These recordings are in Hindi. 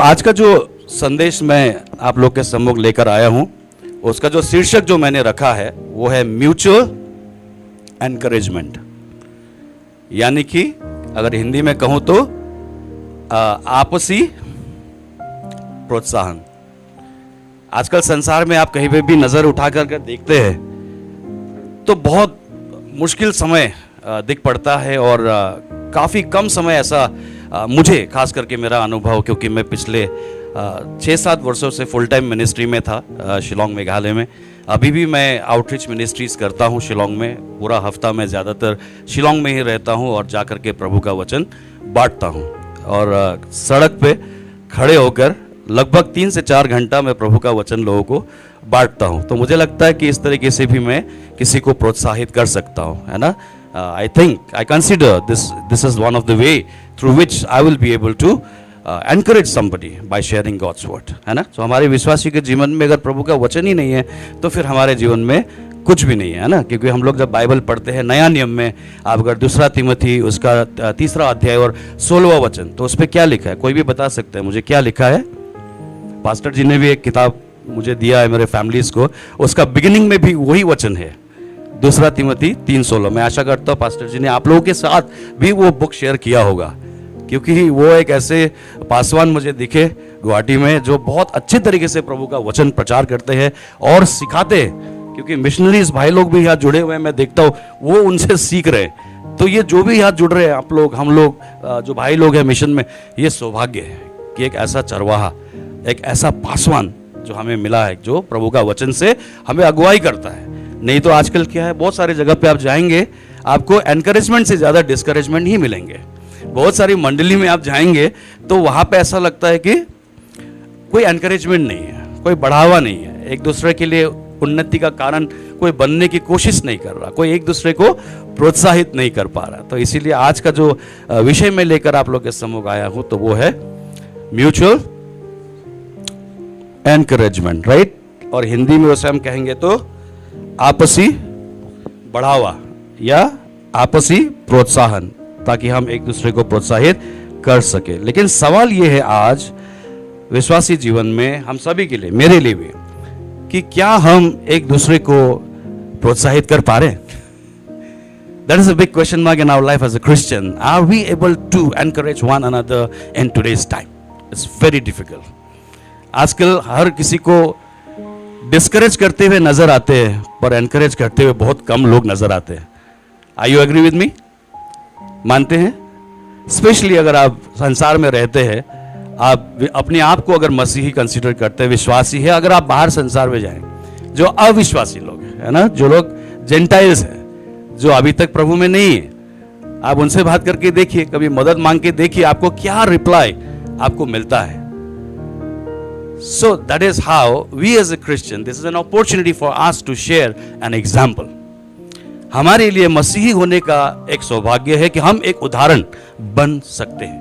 आज का जो संदेश मैं आप लोग के सम्मुख लेकर आया हूं, उसका जो शीर्षक जो मैंने रखा है वो है म्यूचुअल एनकरेजमेंट। यानी कि अगर हिंदी में कहूं तो आपसी प्रोत्साहन। आजकल संसार में आप कहीं पे भी नजर उठा कर देखते हैं तो बहुत मुश्किल समय दिख पड़ता है, और काफी कम समय ऐसा मुझे खास करके मेरा अनुभव, क्योंकि मैं पिछले 6-7 वर्षों से फुल टाइम मिनिस्ट्री में था शिलोंग मेघालय में। अभी भी मैं आउटरीच मिनिस्ट्रीज करता हूँ शिलोंग में। पूरा हफ्ता मैं ज़्यादातर शिलोंग में ही रहता हूँ और जाकर के प्रभु का वचन बांटता हूँ, और सड़क पे खड़े होकर लगभग 3 से 4 घंटा मैं प्रभु का वचन लोगों को बांटता हूँ। तो मुझे लगता है कि इस तरीके से भी मैं किसी को प्रोत्साहित कर सकता हूँ, है ना। I consider this is one of the way through which I will be able to encourage somebody by sharing God's word, है ना। तो हमारे विश्वासी के जीवन में अगर प्रभु का वचन ही नहीं है तो फिर हमारे जीवन में कुछ भी नहीं है ना। क्योंकि हम लोग जब बाइबल पढ़ते हैं नया नियम में, आप अगर 2 तिमोथी उसका 3 अध्याय और 16वां वचन, तो उस पर क्या लिखा है? कोई भी बता सकता है मुझे क्या लिखा है? पास्टर जी ने भी एक किताब मुझे दिया है मेरे फैमिलीज को, उसका बिगिनिंग में भी वही वचन है, 2 तिमोथी 3:16। मैं आशा करता हूँ पास्टर जी ने आप लोगों के साथ भी वो बुक शेयर किया होगा, क्योंकि वो एक ऐसे पासवान मुझे दिखे गुवाहाटी में जो बहुत अच्छे तरीके से प्रभु का वचन प्रचार करते हैं और सिखाते हैं। क्योंकि मिशनरीज भाई लोग भी यहाँ जुड़े हुए हैं, मैं देखता हूँ वो उनसे सीख रहे हैं। तो ये जो भी यहाँ जुड़ रहे हैं आप लोग, हम लोग जो भाई लोग हैं मिशन में, ये सौभाग्य है कि एक ऐसा चरवाहा, एक ऐसा पासवान जो हमें मिला है, जो प्रभु का वचन से हमें अगुवाई करता है। नहीं तो आजकल क्या है, बहुत सारी जगह पे आप जाएंगे आपको एनकरेजमेंट से ज़्यादा डिस्करेजमेंट ही मिलेंगे। बहुत सारी मंडली में आप जाएंगे तो वहाँ पे ऐसा लगता है कि कोई एनकरेजमेंट नहीं है, कोई बढ़ावा नहीं है, एक दूसरे के लिए उन्नति का कारण कोई बनने की कोशिश नहीं कर रहा, कोई एक दूसरे को प्रोत्साहित नहीं कर पा रहा। तो इसीलिए आज का जो विषय में लेकर आप लोग के सम्मुख आया हूँ तो वो है म्यूचुअल एनकरेजमेंट, राइट। और हिंदी में उसे हम कहेंगे तो आपसी बढ़ावा या आपसी प्रोत्साहन, ताकि हम एक दूसरे को प्रोत्साहित कर सके। लेकिन सवाल यह है आज विश्वासी जीवन में हम सभी के लिए, मेरे लिए भी, कि क्या हम एक दूसरे को प्रोत्साहित कर पा रहे? That is a big question mark in our life as a Christian. Are we able to encourage one another in today's time? It's very difficult. आजकल हर किसी को डिस्करेज करते हुए नजर आते हैं, पर एनकरेज करते हुए बहुत कम लोग नजर आते हैं। Are you agree with me? मानते हैं? स्पेशली अगर आप संसार में रहते हैं, आप अपने आप को अगर मसीही कंसीडर करते हैं, विश्वासी है, अगर आप बाहर संसार में जाएं, जो अविश्वासी लोग हैं, है ना, जो लोग जेंटाइल्स हैं, जो अभी तक प्रभु में नहीं है, आप उनसे बात करके देखिए, कभी मदद मांग के देखिए, आपको क्या रिप्लाई आपको मिलता है। So that is how we as a Christian, this is an opportunity for us to share an example. हमारे लिए मसीही होने का एक सौभाग्य है कि हम एक उदाहरण बन सकते हैं,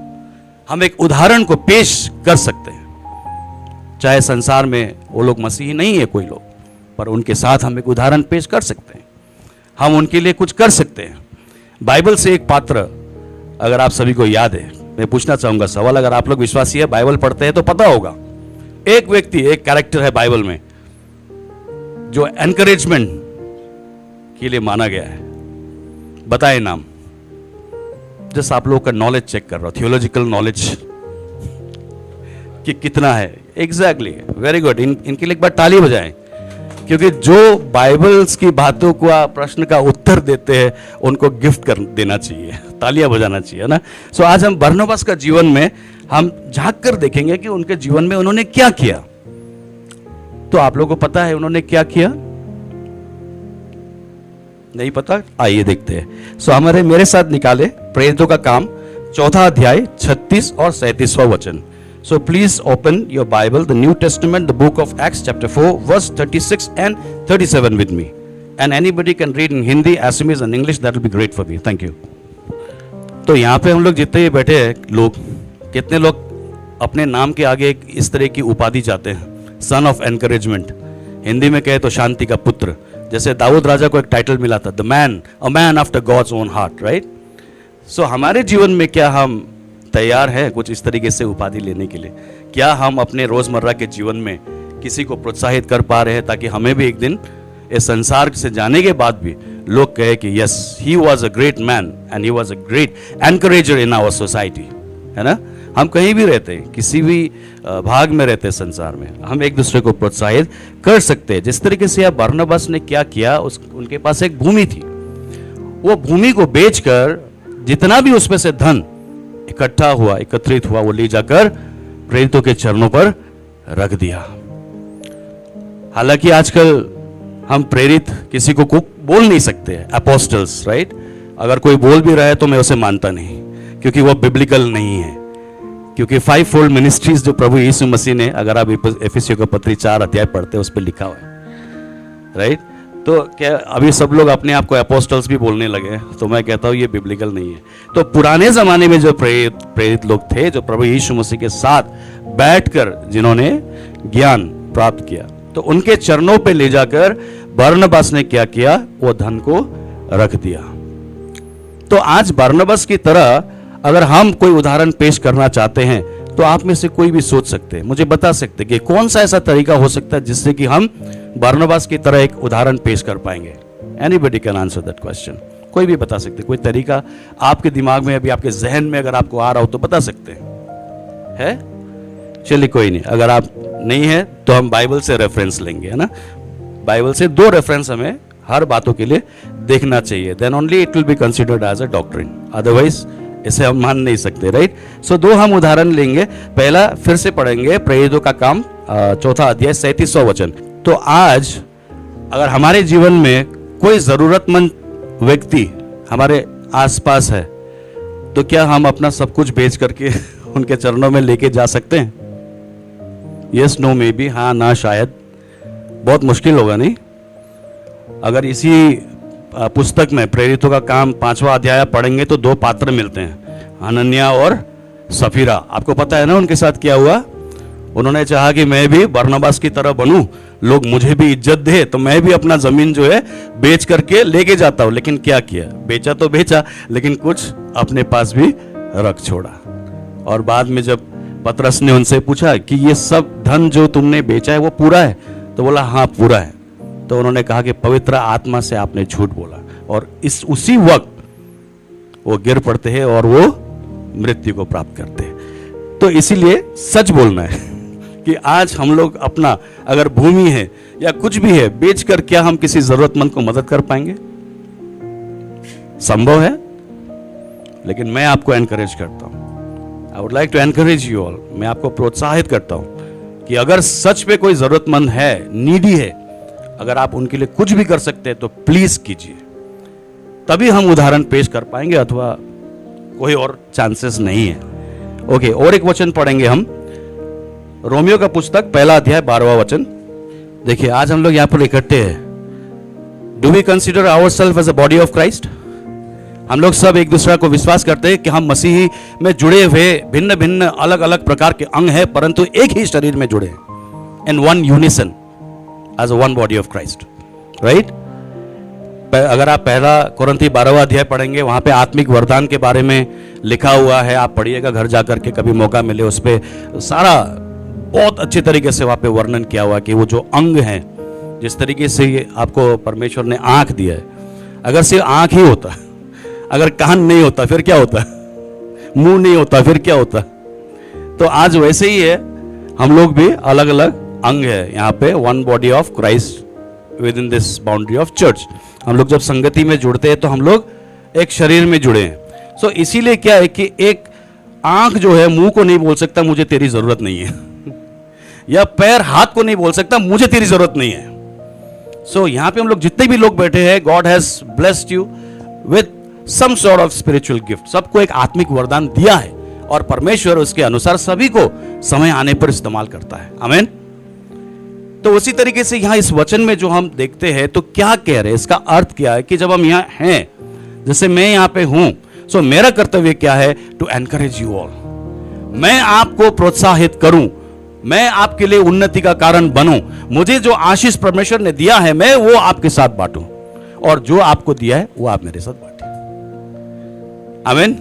हम एक उदाहरण को पेश कर सकते हैं। चाहे संसार में वो लोग मसीही नहीं है कोई लोग, पर उनके साथ हम एक उदाहरण पेश कर सकते हैं, हम उनके लिए कुछ कर सकते हैं। बाइबल से एक पात्र अगर आप सभी को याद है, मैं पूछना चाहूंगा सवाल, अगर आप लोग विश्वासी है, बाइबल पढ़ते हैं तो पता होगा, एक व्यक्ति, एक कैरेक्टर है बाइबल में जो एनकरेजमेंट के लिए माना गया है। बताए नाम, जस्ट आप लोगों का नॉलेज चेक कर रहा हूं, थियोलॉजिकल नॉलेज कि कितना है। Exactly, very good. इनके लिए एक बार ताली बजाएं, क्योंकि जो बाइबल्स की बातों को प्रश्न का उत्तर देते हैं उनको गिफ्ट कर देना चाहिए, तालियां बजाना चाहिए ना। सो आज हम बरनबास का जीवन में हम झांक कर देखेंगे कि उनके जीवन में उन्होंने क्या किया। तो आप लोगों को पता है उन्होंने क्या किया? नहीं पता? आइए देखते हैं। सो हमारे मेरे साथ निकाले प्रेरितों का काम 4 अध्याय 36 और 37वां वचन। So please open your Bible, the New Testament, the book of Acts chapter 4 verse 36 and 37 with me. And anybody can read in Hindi, Assamese and English, that will be great for me. Thank you. तो यहाँ पे हम लोग जितने भी बैठे हैं लोग, कितने लोग अपने नाम के आगे इस तरह की उपाधि चाहते हैं? सन ऑफ एनकरेजमेंट, हिंदी में कहे तो शांति का पुत्र, जैसे दाऊद राजा को एक टाइटल मिला था, a man after God's own heart, right? So हमारे जीवन में क्या हम तैयार हैं कुछ इस तरीके से उपाधि लेने के लिए? क्या हम अपने रोजमर्रा के जीवन में किसी को प्रोत्साहित कर पा रहे हैं ताकि हमें भी एक दिन इस संसार से जाने के बाद भी लोग कहे कि yes, he was a great man and he was a great encourager in our society, है ना? हम कहीं भी रहते हैं, किसी भी भाग में रहते हैं संसार में, हम एक दूसरे को प्रोत्साहित कर सकते हैं। जिस तरीके से बरनबास ने क्या किया, उनके पास एक भूमि थी, वो भूमि को बेचकर जितना भी उसमें से धन एकत्रित हुआ, वो ले जाकर प्रेरितों के चरणों पर रख दिया। हालांकि आजकल हम प्रेरित किसी को बोल नहीं सकते, अपोस्टल्स, राइट? अगर कोई बोल भी रहा है तो मैं उसे मानता नहीं, क्योंकि वो बिब्लिकल नहीं है। क्योंकि 5 फोल्ड मिनिस्ट्रीज जो प्रभु यीशु मसीह ने, अगर आप एफिसियों का पत्री 4 अध्याय पढ़ते हैं, उस पर लिखा हुआ है, राइट? तो क्या अभी सब लोग अपने आप को अपोस्टल्स भी बोलने लगे? तो मैं कहता हूँ ये बिब्लिकल नहीं है। तो पुराने जमाने में जो प्रेरित लोग थे, जो प्रभु यीशु मसीह के साथ बैठकर जिन्होंने ज्ञान प्राप्त किया, तो उनके चरणों पे ले जाकर बरनबास ने क्या किया? वो धन को रख दिया। तो आज बरनबास की तरह अगर हम कोई उदाहरण पेश करना चाहते हैं तो आप में से कोई भी सोच सकते हैं, मुझे बता सकते हैं कि कौन सा ऐसा तरीका हो सकता है जिससे कि हम बरनबास की तरह एक उदाहरण पेश कर पाएंगे? Anybody can answer that question. कोई भी बता सकते, कोई तरीका आपके दिमाग में, अभी आपके जहन में अगर आपको आ रहा हो तो बता सकते हैं। है? चलिए कोई नहीं, अगर आप नहीं है तो हम बाइबल से रेफरेंस लेंगे, है ना? बाइबल से 2 रेफरेंस हमें हर बातों के लिए देखना चाहिए, then only it will be considered as a doctrine, otherwise इसे हम मान नहीं सकते, राइट? सो 2 हम उदाहरण लेंगे। पहला फिर से पढ़ेंगे प्रेरितों का काम 4 अध्याय 37वां वचन। तो आज अगर हमारे जीवन में कोई जरूरतमंद व्यक्ति हमारे आसपास है, तो क्या हम अपना सब कुछ बेच करके उनके चरणों में लेके जा सकते हैं? यस, नो, मे बी, हाँ, ना, शायद। बहुत मुश्किल होगा, नहीं? अगर इसी पुस्तक में प्रेरितों का काम 5वां अध्याय पढ़ेंगे तो 2 पात्र मिलते हैं, हनन्याह और सफीरा। आपको पता है ना उनके साथ क्या हुआ? उन्होंने चाहा कि मैं भी बरनबास की तरह बनूं, लोग मुझे भी इज्जत दे, तो मैं भी अपना जमीन जो है बेच करके लेके जाता हूं। लेकिन क्या किया? बेचा तो बेचा, लेकिन कुछ अपने पास भी रख छोड़ा। और बाद में जब पतरस ने उनसे पूछा कि ये सब धन जो तुमने बेचा है वो पूरा है? तो बोला हाँ, पूरा है। तो उन्होंने कहा कि पवित्र आत्मा से आपने झूठ बोला, और उसी वक्त वो गिर पड़ते हैं और वो मृत्यु को प्राप्त करते हैं। तो इसीलिए सच बोलना है कि आज हम लोग अपना अगर भूमि है या कुछ भी है, बेचकर क्या हम किसी जरूरतमंद को मदद कर पाएंगे? संभव है, लेकिन मैं आपको एनकरेज करता हूं, I would like to encourage you all, मैं आपको प्रोत्साहित करता हूं कि अगर सच में कोई जरूरतमंद है, नीडी है, अगर आप उनके लिए कुछ भी कर सकते हैं तो प्लीज कीजिए, तभी हम उदाहरण पेश कर पाएंगे, अथवा कोई और चांसेस नहीं है। ओके, और एक वचन पढ़ेंगे हम, रोमियो का पुस्तक 1 अध्याय 12वां वचन। देखिए, आज हम लोग यहां पर इकट्ठे हैं। Do we consider ourselves as a body of Christ? हम लोग सब एक दूसरे को विश्वास करते हैं कि हम मसीही में जुड़े हुए भिन्न भिन्न अलग अलग प्रकार के अंग हैं, परंतु एक ही शरीर में जुड़े हैं, in one unison as one body of Christ, right? अगर आप 1 कोरिन्थी 12वां अध्याय पढ़ेंगे, वहां पे आत्मिक वरदान के बारे में लिखा हुआ है। आप पढ़िएगा घर जाकर के, कभी मौका मिले, उस पर सारा बहुत अच्छी तरीके से वहां पे वर्णन किया हुआ कि वो जो अंग हैं, जिस तरीके से ये आपको परमेश्वर ने आंख दिया है, अगर सिर्फ आंख ही होता, अगर कान नहीं होता फिर क्या होता, मुंह नहीं होता फिर क्या होता? तो आज वैसे ही है, हम लोग भी अलग अलग अंग है यहाँ पे, one body of Christ with in this boundary of church. हम लोग जब संगति में जुड़ते हैं तो हम लोग एक शरीर में जुड़े हैं। सो इसीलिए क्या है कि एक आंख जो है मुंह को नहीं बोल सकता मुझे तेरी जरूरत नहीं है या पैर हाथ को नहीं बोल सकता मुझे तेरी जरूरत नहीं है। सो यहाँ पे हम लोग जितने भी लोग बैठे हैं, God has blessed you with some sort of spiritual gift, सबको एक आत्मिक वरदान दिया है और परमेश्वर उसके अनुसार सभी को समय आने पर इस्तेमाल करता है। आमीन। तो उसी तरीके से यहाँ इस वचन में जो हम देखते हैं तो क्या कह रहे हैं, इसका अर्थ क्या है कि जब हम यहाँ हैं, जैसे मैं यहाँ पे हूं, सो मेरा कर्तव्य क्या है? टू एनकरेज यू ऑल, मैं आपको प्रोत्साहित करूं मैं आपके लिए उन्नति का कारण बनूं, मुझे जो आशीष परमेश्वर ने दिया है मैं वो आपके साथ बांटूं, और जो आपको दिया है वो आप मेरे साथ बांटें। आमीन।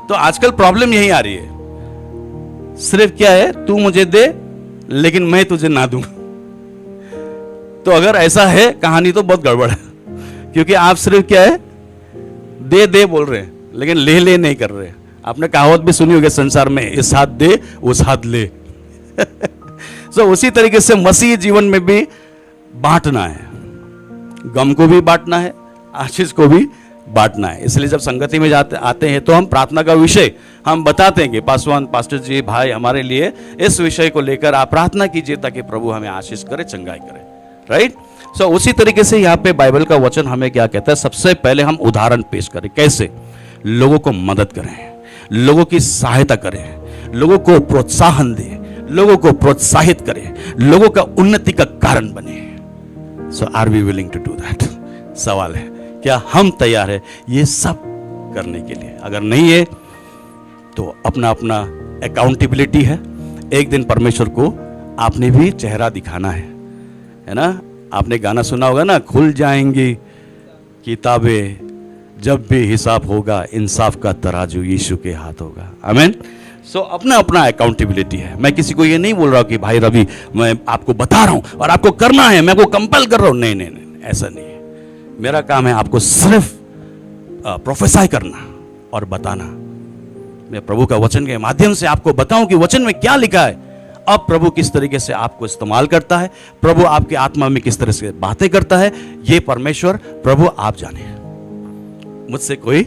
तो आजकल प्रॉब्लम यही आ रही है, सिर्फ क्या है, तू मुझे दे लेकिन मैं तुझे ना दूं। तो अगर ऐसा है कहानी तो बहुत गड़बड़ है, क्योंकि आप सिर्फ क्या है, दे दे बोल रहे हैं लेकिन ले ले नहीं कर रहे। आपने कहावत भी सुनी होगी संसार में, इस हाथ दे उस हाथ ले। सो उसी तरीके से मसीह जीवन में भी बांटना है, गम को भी बांटना है, आशीष को भी बांटना है। इसलिए जब संगति में आते हैं तो हम प्रार्थना का विषय हम बताते हैं कि पासवान, पास्टर जी, भाई, हमारे लिए इस विषय को लेकर आप प्रार्थना कीजिए ताकि प्रभु हमें आशीष करे, चंगाई करे। राइट। सो उसी तरीके से यहाँ पे बाइबल का वचन हमें क्या कहता है, सबसे पहले हम उदाहरण पेश करें, कैसे लोगों को मदद करें, लोगों की सहायता करें, लोगों को प्रोत्साहन दें, लोगों को प्रोत्साहित करें, लोगों का उन्नति का कारण बने। So are we willing to do that? सवाल है, क्या हम तैयार है ये सब करने के लिए? अगर नहीं है तो अपना अपना अकाउंटेबिलिटी है। एक दिन परमेश्वर को आपने भी चेहरा दिखाना है ना। आपने गाना सुना होगा ना, खुल जाएंगी किताबें जब भी हिसाब होगा, इंसाफ का तराजू यीशु के हाथ होगा। आमीन। सो अपना अपना अकाउंटेबिलिटी है। मैं किसी को ये नहीं बोल रहा हूं कि भाई रवि मैं आपको बता रहा हूं और आपको करना है, मैं आपको कंपेल कर रहा हूं। नहीं नहीं नहीं, ऐसा नहीं है। मेरा काम है आपको सिर्फ प्रोफेसाई करना और बताना। मैं प्रभु का वचन के माध्यम से आपको बताऊं कि वचन में क्या लिखा है। अब प्रभु किस तरीके से आपको इस्तेमाल करता है, प्रभु आपके आत्मा में किस तरह से बातें करता है, ये परमेश्वर प्रभु आप जाने। मुझसे कोई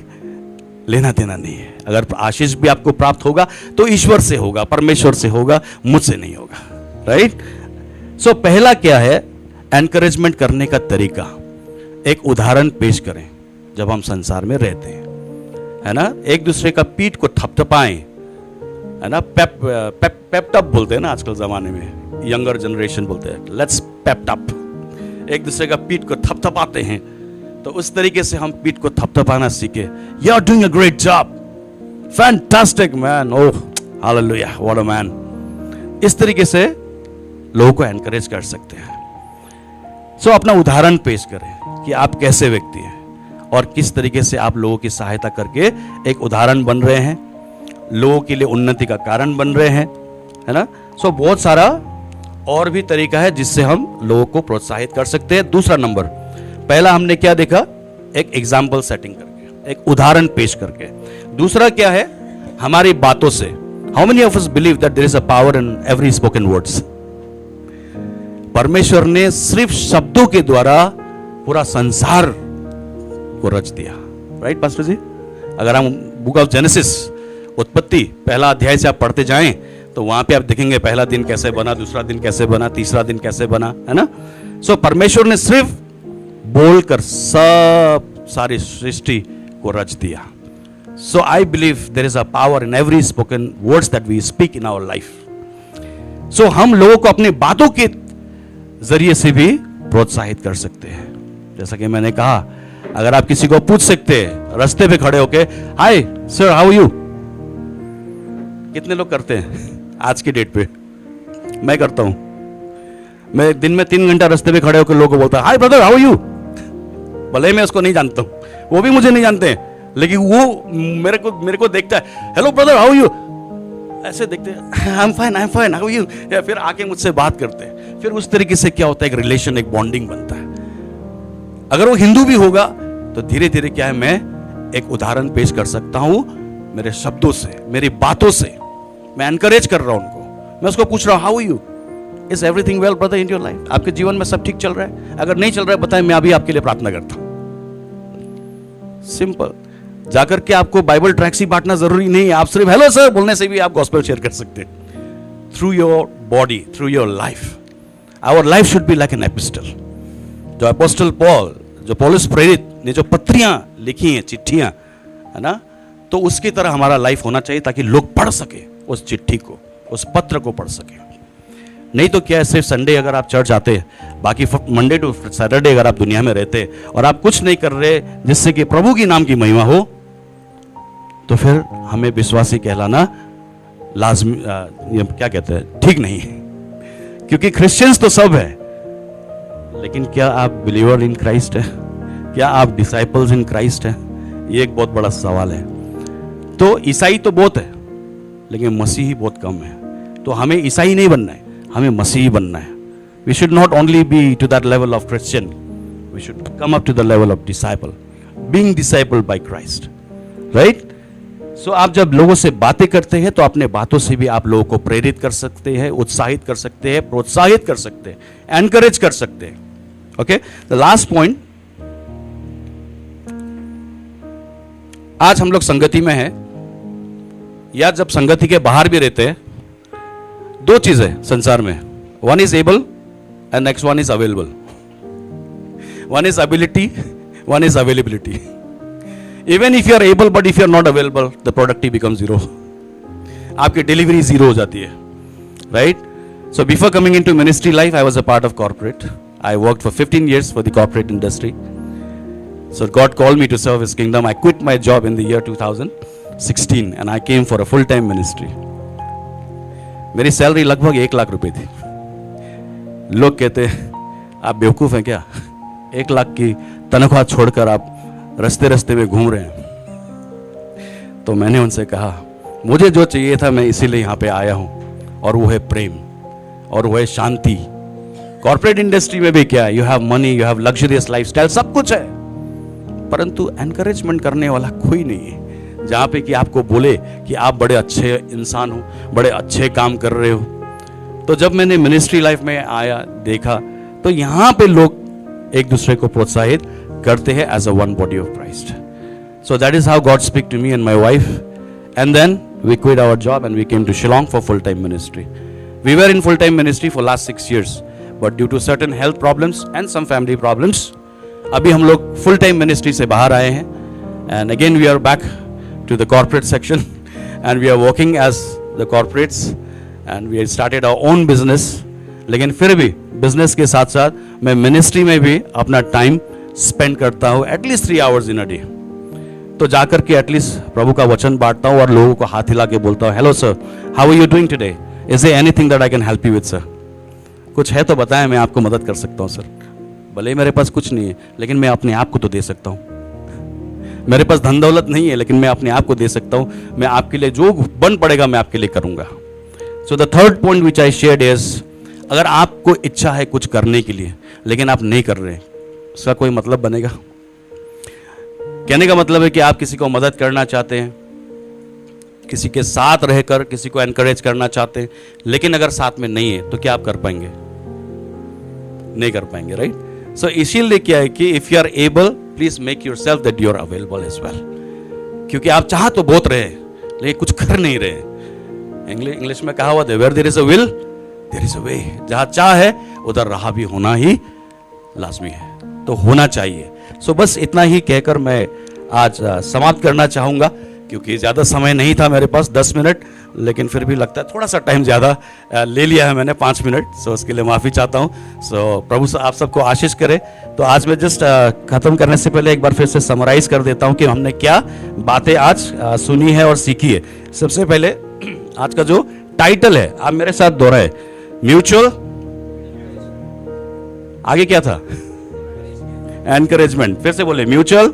लेना देना नहीं है। अगर आशीष भी आपको प्राप्त होगा तो ईश्वर से होगा, परमेश्वर से होगा, मुझसे नहीं होगा। राइट। सो पहला क्या है, एनकरेजमेंट करने का तरीका। एक उदाहरण पेश करें। जब हम संसार में रहते हैं, है ना, एक दूसरे का पीठ को थपथपाएं, है ना, पेप्टअप बोलते हैं ना आजकल जमाने में, यंगर जनरेशन बोलते हैं लेट्स पेप्टअप। एक दूसरे का पीठ को थपथपाते हैं, तो उस तरीके से हम पीठ को थपथपाना सीखे। You are doing a great job, fantastic man, oh hallelujah, what a man. इस तरीके से लोगों को एनकरेज कर सकते हैं। सो अपना उदाहरण पेश करें कि आप कैसे व्यक्ति हैं और किस तरीके से आप लोगों की सहायता करके एक उदाहरण बन रहे हैं, लोगों के लिए उन्नति का कारण बन रहे हैं, है ना। सो बहुत सारा और भी तरीका है जिससे हम लोगों को प्रोत्साहित कर सकते हैं। दूसरा नंबर, पहला हमने क्या देखा, एक एग्जाम्पल सेटिंग करके, एक उदाहरण पेश करके। दूसरा क्या है, हमारी बातों से। How many of us believe that there is a power in every spoken words? परमेश्वर ने सिर्फ शब्दों के द्वारा पूरा संसार को रच दिया। राइट पास्टर जी? अगर हम बुक ऑफ जेनेसिस, उत्पत्ति पहला अध्याय से आप पढ़ते जाएं तो वहां पे आप देखेंगे पहला दिन कैसे बना, दूसरा दिन कैसे बना, तीसरा दिन कैसे बना, है ना। सो परमेश्वर ने सिर्फ बोलकर सब सारी सृष्टि को रच दिया। So I believe there is a power in every spoken words that we speak in our life. So हम लोगों को अपनी बातों के जरिए से भी प्रोत्साहित कर सकते हैं। जैसा कि मैंने कहा, अगर आप किसी को पूछ सकते हैं रास्ते पे खड़े होके, हाय सर हाउ यू, कितने लोग करते हैं आज की डेट पे? मैं करता हूं। मैं दिन में 3 घंटा रास्ते पे खड़े होकर लोगों को बोलता, हाय ब्रदर हाउ यू। भले मैं उसको नहीं जानता हूं, वो भी मुझे नहीं जानते हैं, लेकिन वो मेरे को देखता है, हेलो ब्रदर हाउ यू, ऐसे देखते हैं, I am fine how you, या फिर आके मुझसे बात करते हैं। फिर उस तरीके से क्या होता है, एक रिलेशन, एक बॉन्डिंग बनता है। अगर वो हिंदू भी होगा तो धीरे धीरे क्या है, मैं एक उदाहरण पेश कर सकता हूं मेरे शब्दों से, मेरी बातों से। मैं एनकरेज कर रहा हूं उनको। मैं उसको पूछ रहा हूं, how you, is everything well brother in your life? आपके जीवन में सब ठीक चल रहा है? अगर नहीं चल रहा है बताएं, मैं अभी आपके लिए प्रार्थना करता हूं। सिंपल। जाकर के आपको बाइबल ट्रैक्स ही बांटना जरूरी नहीं है। आप सिर्फ हेलो सर बोलने से भी आप गॉस्पेल शेयर कर सकते हैं। Through your body, through your life. Our life should be like an epistle. जो अपोस्टल पॉल, जो पौलुस प्रेरित ने जो पत्रियां लिखी हैं, चिट्ठियां, है ना, तो उसकी तरह हमारा लाइफ होना चाहिए ताकि लोग पढ़ सके उस चिट्ठी को, उस पत्र को पढ़ सके। नहीं तो क्या है, सिर्फ संडे अगर आप चर्च आते, बाकी मंडे टू सैटरडे अगर आप दुनिया में रहते और आप कुछ नहीं कर रहे जिससे कि प्रभु की नाम की महिमा हो, तो फिर हमें विश्वासी कहलाना लाजमी ये क्या कहते हैं, ठीक नहीं है, क्योंकि क्रिश्चियंस तो सब है, लेकिन क्या आप बिलीवर इन क्राइस्ट है? क्या आप डिसाइपल्स इन क्राइस्ट है? ये एक बहुत बड़ा सवाल है। तो ईसाई तो बहुत है, लेकिन मसीही बहुत कम है। तो हमें ईसाई नहीं बनना है, हमें मसीही बनना है। We should not only be to that level of Christian, we should come up to the level of disciple, being disciple by Christ, right? So आप जब लोगों से बातें करते हैं तो अपने बातों से भी आप लोगों को प्रेरित कर सकते हैं, उत्साहित कर सकते हैं, प्रोत्साहित कर सकते हैं, एनकरेज कर सकते हैं। ओके, द लास्ट पॉइंट, आज हम लोग संगति में हैं या जब संगति के बाहर भी रहते हैं, दो चीजें संसार में, one is able and next one is available. One is ability, one is availability. Even if you are able but if you are not available, the productive become zero, आपकी डिलीवरी जीरो हो जाती है, right? So before coming into ministry life, I was a part of corporate. I worked for 15 years for the corporate industry. So God called me to serve His kingdom. I quit my job in the year 2016 and I came for a full-time ministry. मेरी सैलरी लगभग 1 लाख रुपए थी. लोग कहते आप बेवकूफ़ हैं क्या? 1 लाख की तनख्वाह छोड़कर आप रास्ते रास्ते में घूम रहे हैं. तो मैंने उनसे कहा मुझे जो चाहिए था मैं इसीलिए यहाँ पे आया हूँ, और वो है प्रेम और वो है शांति. कॉर्पोरेट इंडस्ट्री में भी क्या है, you have money, you have luxurious lifestyle, सब कुछ है, परंतु एनकरेजमेंट करने वाला कोई नहीं है जहाँ पे कि आपको बोले कि आप बड़े अच्छे इंसान हो, बड़े अच्छे काम कर रहे हो. तो जब मैंने मिनिस्ट्री लाइफ में आया, देखा, तो यहाँ पे लोग एक दूसरे को प्रोत्साहित करते हैं as a one body of Christ. So that is how God speak to me and my wife, and then we quit our job and we came to Shillong for full time ministry. We were in full time ministry for last 6 years. But due to certain health problems and some family problems, अभी हम लोग full time ministry से बाहर आए हैं, and again we are back to the corporate section and we are working as the corporates and we started our own business. लेकिन फिर भी business के साथ साथ मैं ministry में भी अपना time spend करता हूँ at least 3 hours in a day. तो जाकर के at least प्रभु का वचन बांटता हूँ और लोगों को हाथ हिला के बोलता हूँ, hello sir, how are you doing today? Is there anything that I can help you with sir? कुछ है तो बताएं, मैं आपको मदद कर सकता हूँ सर. भले ही मेरे पास कुछ नहीं है, लेकिन मैं अपने आप को तो दे सकता हूँ. मेरे पास धन दौलत नहीं है, लेकिन मैं अपने आप को दे सकता हूँ. मैं आपके लिए जो बन पड़ेगा मैं आपके लिए करूँगा. So the third point which I shared is, अगर आपको इच्छा है कुछ करने के लिए लेकिन आप नहीं कर रहे, उसका कोई मतलब बनेगा? कहने का मतलब है कि आप किसी को मदद करना चाहते हैं, किसी के साथ रहकर किसी को एनकरेज करना चाहते हैं, लेकिन अगर साथ में नहीं है तो क्या आप कर पाएंगे? नहीं कर पाएंगे, राइट? सो इसीलिए क्या है कि if you are able, please make yourself that you are available as well. क्योंकि आप चाह तो बहुत रहे लेकिन कुछ कर नहीं रहे. इंग्लिश में कहा हुआ है, where there is a will there is a way. जहां चाह है उधर राह भी होना ही लाजमी है, तो होना चाहिए. सो बस इतना ही कहकर मैं आज समाप्त करना चाहूंगा, क्योंकि ज़्यादा समय नहीं था मेरे पास, 10 मिनट, लेकिन फिर भी लगता है थोड़ा सा टाइम ज़्यादा ले लिया है मैंने, 5 मिनट. सो उसके लिए माफ़ी चाहता हूँ. सो प्रभु आप सबको आशीष करे. तो आज मैं जस्ट ख़त्म करने से पहले एक बार फिर से समराइज़ कर देता हूँ कि हमने क्या बातें आज सुनी है और सीखी है. सबसे पहले आज का जो टाइटल है आप मेरे साथ दोहराए, म्यूचुअल, आगे क्या था? एनकरेजमेंट. फिर से बोले, म्यूचुअल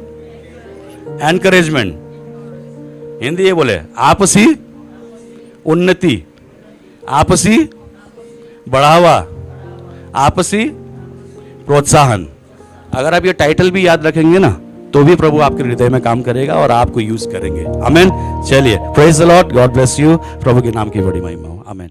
एनकरेजमेंट. हिंदी ये बोले, आपसी उन्नति, आपसी बढ़ावा, आपसी प्रोत्साहन. अगर आप ये टाइटल भी याद रखेंगे ना, तो भी प्रभु आपके हृदय में काम करेगा और आपको यूज करेंगे. आमेन. चलिए, praise the Lord, God bless you. प्रभु के नाम की बड़ी महिमा हो. आमेन.